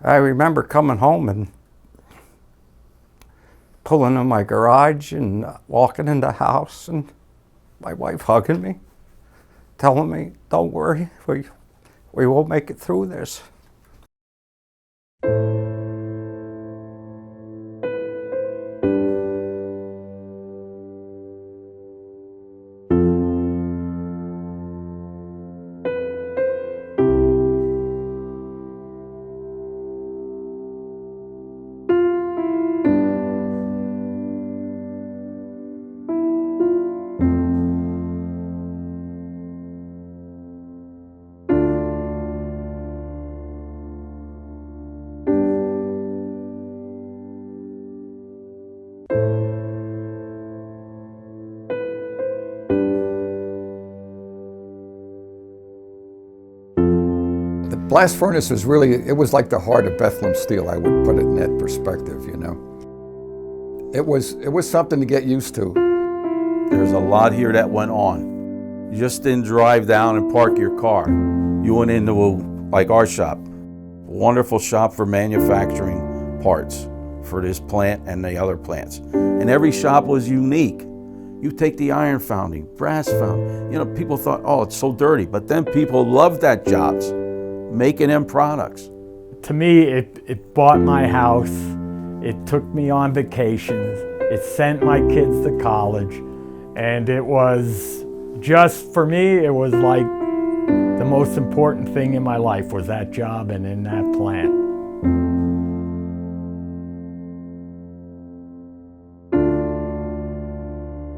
I remember coming home and pulling in my garage and walking in the house and my wife hugging me, telling me, don't worry, we will make it through this. The blast furnace was really, it was like the heart of Bethlehem Steel. I would put it in that perspective, you know. It was something to get used to. There's a lot here that went on. You just didn't drive down and park your car. You went into, like our shop, a wonderful shop for manufacturing parts for this plant and the other plants. And every shop was unique. You take the iron founding, brass founding, you know, people thought, oh, it's so dirty, but then people loved that jobs, making them products. To me, it bought my house, it took me on vacations, it sent my kids to college, and it was just, for me, it was like the most important thing in my life was that job and in that plant.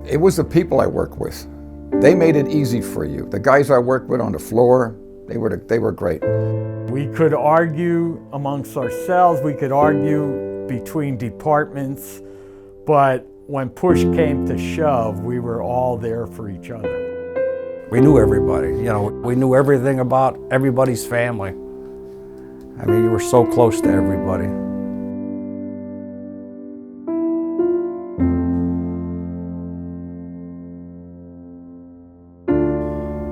It was the people I worked with. They made it easy for you. The guys I worked with on the floor, they were great. We could argue amongst ourselves, we could argue between departments, but when push came to shove, we were all there for each other. We knew everybody, you know, we knew everything about everybody's family. I mean, you were so close to everybody.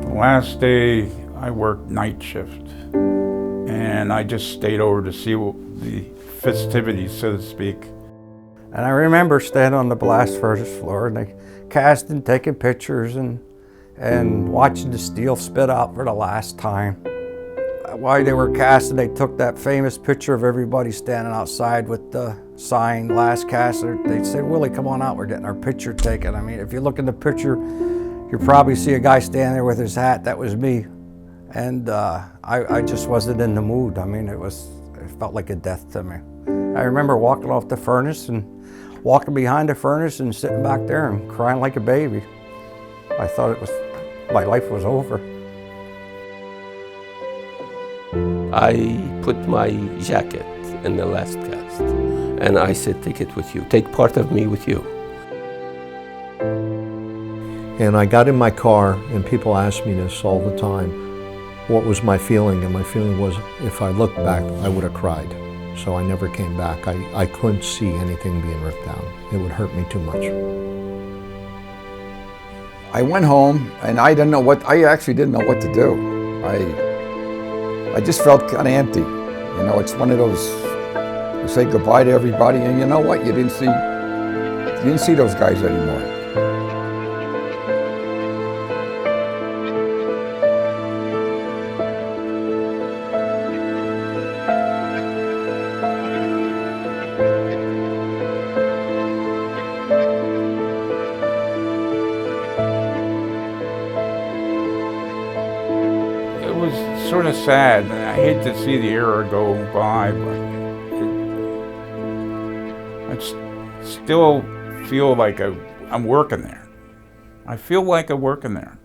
The last day I worked night shift, and I just stayed over to see the festivities, so to speak. And I remember standing on the blast furnace floor and they casting, taking pictures and watching the steel spit out for the last time. While they were casting, they took that famous picture of everybody standing outside with the sign, last caster. They said, Willie, come on out, we're getting our picture taken. I mean, if you look in the picture, you probably see a guy standing there with his hat. That was me. And I just wasn't in the mood. I mean, it felt like a death to me. I remember walking off the furnace and walking behind the furnace and sitting back there and crying like a baby. I thought my life was over. I put my jacket in the last cast, and I said, take it with you. Take part of me with you. And I got in my car, and people ask me this all the time, what was my feeling? And my feeling was, if I looked back, I would have cried. So I never came back. I couldn't see anything being ripped down. It would hurt me too much. I went home, and I actually didn't know what to do. I just felt kind of empty. You know, it's one of those, you say goodbye to everybody, and you know what? You didn't see those guys anymore. It was sort of sad, and I hate to see the era go by, but I still feel like I'm working there. I feel like I'm working there.